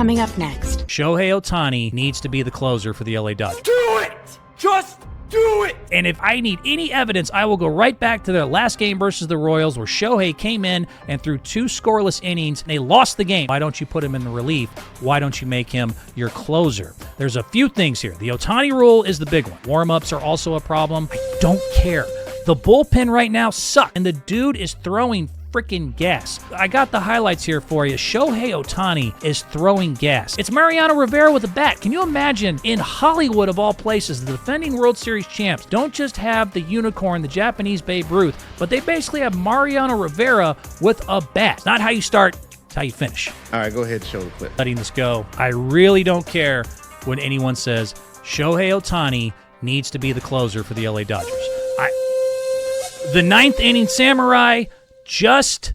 Coming up next. Shohei Ohtani needs to be the closer for the LA Dodgers. Do it! Just do it! And if I need any evidence, I will go right back to their last game versus the Royals where Shohei came in and threw 2 scoreless innings. They lost the game. Why don't you put him in the relief? Why don't you make him your closer? There's a few things here. The Ohtani Rule is the big one. Warm-ups are also a problem. I don't care. The bullpen right now sucks, and the dude is throwing freaking gas. I got the highlights here for you. Shohei Ohtani is throwing gas. It's Mariano Rivera with a bat. Can you imagine, in Hollywood of all places, the defending World Series champs don't just have the unicorn, the Japanese Babe Ruth, but they basically have Mariano Rivera with a bat. Not how you start, it's how you finish. All right, go ahead and show the clip. Letting this go. I really don't care when anyone says Shohei Ohtani needs to be the closer for the LA Dodgers. The 9th inning samurai, just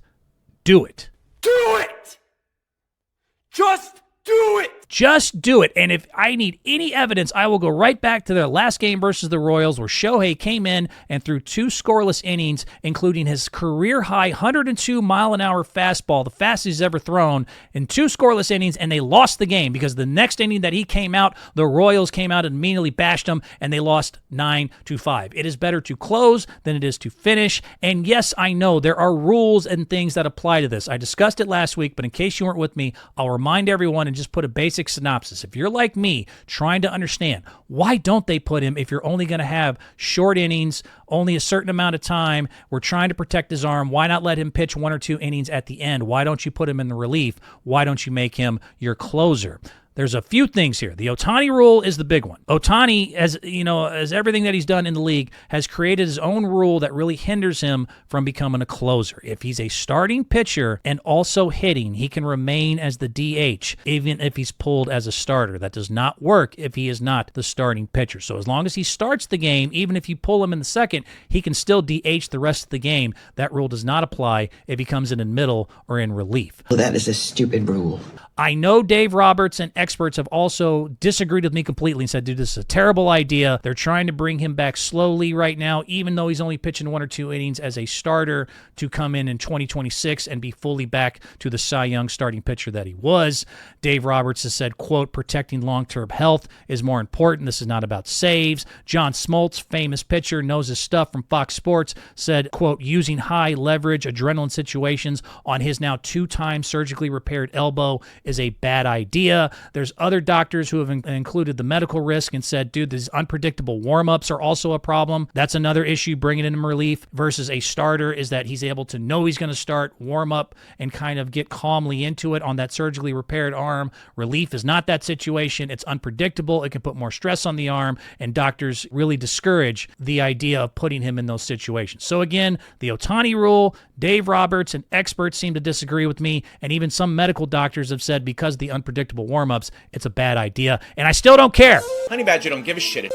do it. Do it! Just do it! Just do it. And if I need any evidence, I will go right back to their last game versus the Royals where Shohei came in and threw 2 scoreless innings, including his career-high 102-mile-an-hour fastball, the fastest he's ever thrown, in 2 scoreless innings, and they lost the game because the next inning that he came out, the Royals came out and immediately bashed him, and they lost 9-5. It is better to close than it is to finish, and yes, I know there are rules and things that apply to this. I discussed it last week, but in case you weren't with me, I'll remind everyone and just put a basic synopsis. If you're like me, trying to understand why don't they put him if you're only going to have short innings, only a certain amount of time, we're trying to protect his arm, why not let him pitch 1 or 2 innings at the end? Why don't you put him in the relief? Why don't you make him your closer? There's a few things here. The Ohtani Rule is the big one. Ohtani, as everything that he's done in the league, has created his own rule that really hinders him from becoming a closer. If he's a starting pitcher and also hitting, he can remain as the DH, even if he's pulled as a starter. That does not work if he is not the starting pitcher. So as long as he starts the game, even if you pull him in the second, he can still DH the rest of the game. That rule does not apply if he comes in middle or in relief. Well, that is a stupid rule. I know Dave Roberts and experts have also disagreed with me completely and said, dude, this is a terrible idea. They're trying to bring him back slowly right now, even though he's only pitching 1 or 2 innings as a starter, to come in 2026 and be fully back to the Cy Young starting pitcher that he was. Dave Roberts has said, quote, protecting long-term health is more important. This is not about saves. John Smoltz, famous pitcher, knows his stuff from Fox Sports, said, quote, using high leverage adrenaline situations on his now 2-time surgically repaired elbow is a bad idea. There's other doctors who have included the medical risk and said, dude, these unpredictable warm-ups are also a problem. That's another issue bringing in relief versus a starter, is that he's able to know he's going to start, warm up, and kind of get calmly into it on that surgically repaired arm. Relief is not that situation. It's unpredictable. It can put more stress on the arm, and doctors really discourage the idea of putting him in those situations. So again, the Ohtani Rule, Dave Roberts and experts seem to disagree with me, and even some medical doctors have said because of the unpredictable warm-ups, it's a bad idea, and I still don't care. Honey Badger don't give a shit.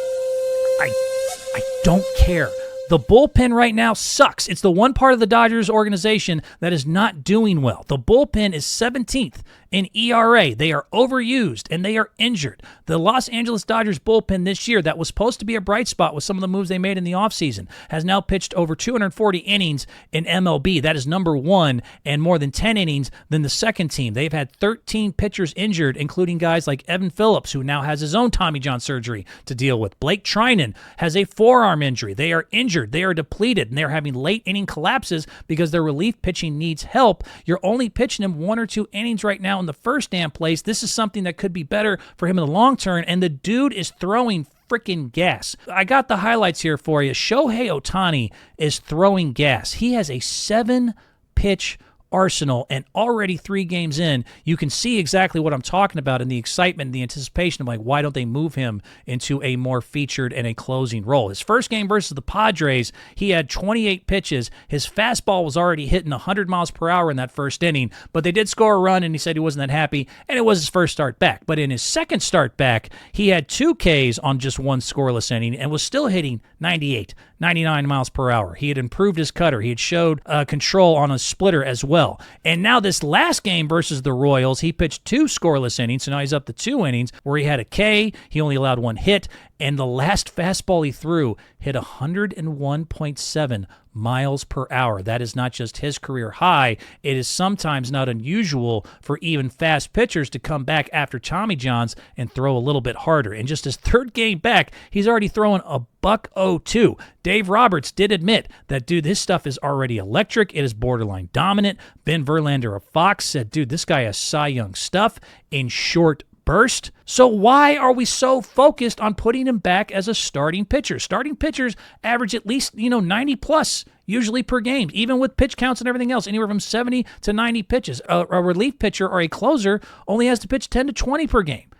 I don't care. The bullpen right now sucks. It's the one part of the Dodgers organization that is not doing well. The bullpen is 17th in ERA. They are overused, and they are injured. The Los Angeles Dodgers bullpen this year, that was supposed to be a bright spot with some of the moves they made in the offseason, has now pitched over 240 innings in MLB. That is number 1, and more than 10 innings than the second team. They've had 13 pitchers injured, including guys like Evan Phillips, who now has his own Tommy John surgery to deal with. Blake Trinan has a forearm injury. They are injured. They are depleted, and they're having late inning collapses because their relief pitching needs help. You're only pitching him 1 or 2 innings right now in the first damn place. This is something that could be better for him in the long term, and the dude is throwing freaking gas. I got the highlights here for you. Shohei Ohtani is throwing gas. He has a 7-pitch arsenal, and already 3 games in, you can see exactly what I'm talking about in the excitement and the anticipation of, like, why don't they move him into a more featured and a closing role. His first game versus the Padres, he had 28 pitches. His fastball was already hitting 100 miles per hour in that first inning, but they did score a run, and he said he wasn't that happy, and it was his first start back. But in his second start back, he had 2 Ks on just 1 scoreless inning and was still hitting 98, 99 miles per hour. He had improved his cutter. He had showed control on a splitter as well. And now this last game versus the Royals, he pitched 2 scoreless innings, so now he's up to 2 innings where he had a K, he only allowed 1 hit, And the last fastball he threw hit 101.7 miles per hour. That is not just his career high. It is sometimes not unusual for even fast pitchers to come back after Tommy Johns and throw a little bit harder. In just his third game back, he's already throwing a $102. Dave Roberts did admit that, dude, this stuff is already electric. It is borderline dominant. Ben Verlander of Fox said, dude, this guy has Cy Young stuff in short burst. So why are we so focused on putting him back as a starting pitcher? Starting pitchers average at least, 90 plus usually per game, even with pitch counts and everything else, anywhere from 70 to 90 pitches. A relief pitcher or a closer only has to pitch 10 to 20 per game.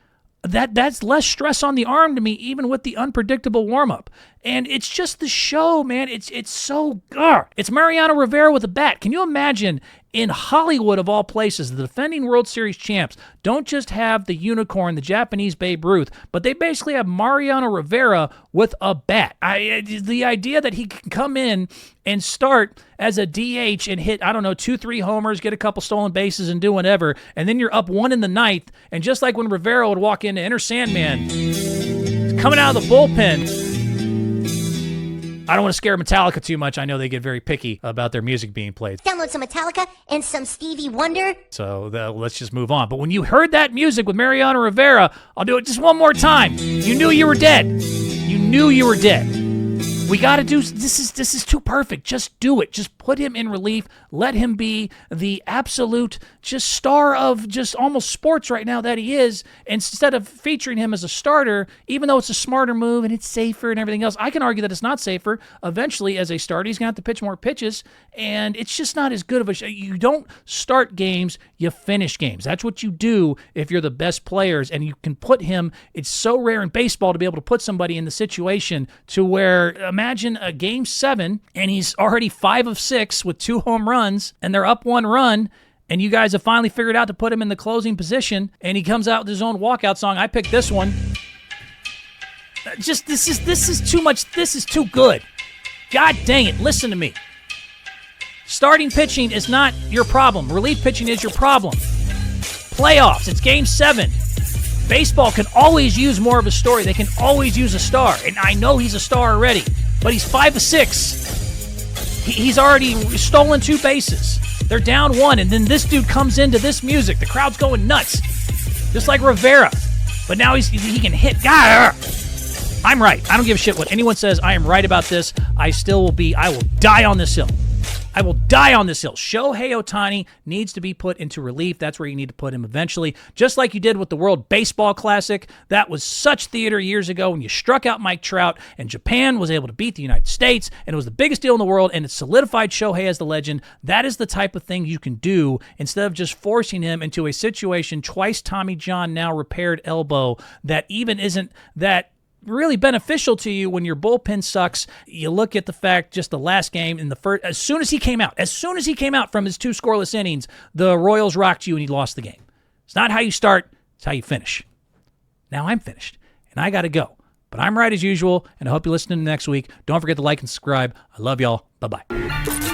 That's less stress on the arm to me, even with the unpredictable warm-up. And it's just the show, man. It's so... It's Mariano Rivera with a bat. Can you imagine in Hollywood, of all places, the defending World Series champs don't just have the unicorn, the Japanese Babe Ruth, but they basically have Mariano Rivera with a bat. The idea that he can come in and start as a DH and hit, 2-3 homers, get a couple stolen bases and do whatever, and then you're up 1 in the ninth, and just like when Rivera would walk into Enter Sandman, coming out of the bullpen... I don't want to scare Metallica too much. I know they get very picky about their music being played. Download some Metallica and some Stevie Wonder. So let's just move on. But when you heard that music with Mariano Rivera, I'll do it just one more time. You knew you were dead. You knew you were dead. We got to do this is too perfect. Just do it. Just put him in relief. Let him be the absolute just star of just almost sports right now that he is. Instead of featuring him as a starter, even though it's a smarter move and it's safer and everything else, I can argue that it's not safer. Eventually, as a starter, he's going to have to pitch more pitches, and it's just not as good of a... You don't start games, you finish games. That's what you do if you're the best players, and you can put him... It's so rare in baseball to be able to put somebody in the situation to where... Imagine a Game 7, and he's already 5 of 6 with 2 home runs, and they're up 1 run, and you guys have finally figured out to put him in the closing position, and he comes out with his own walkout song. I picked this one. Just, this is too much. This is too good. God dang it, listen to me. Starting pitching is not your problem. Relief pitching is your problem. Playoffs, it's Game 7. Baseball can always use more of a story. They can always use a star. And I know he's a star already, but he's 5 of 6. He's already stolen 2 bases. They're down 1, and then this dude comes into this music. The crowd's going nuts, just like Rivera. But now he can hit. God, I'm right. I don't give a shit what anyone says. I am right about this. I will die on this hill. I will die on this hill. Shohei Ohtani needs to be put into relief. That's where you need to put him eventually. Just like you did with the World Baseball Classic. That was such theater years ago when you struck out Mike Trout and Japan was able to beat the United States, and it was the biggest deal in the world, and it solidified Shohei as the legend. That is the type of thing you can do instead of just forcing him into a situation, twice Tommy John now repaired elbow, that even isn't that really beneficial to you when your bullpen sucks. You look at the fact, just the last game in the first, as soon as he came out from his 2 scoreless innings, the Royals rocked you and he lost the game. It's not how you start, it's how you finish. Now I'm finished and I got to go, but I'm right as usual, and I hope you listen to next week. Don't forget to like and subscribe. I love y'all. Bye-bye.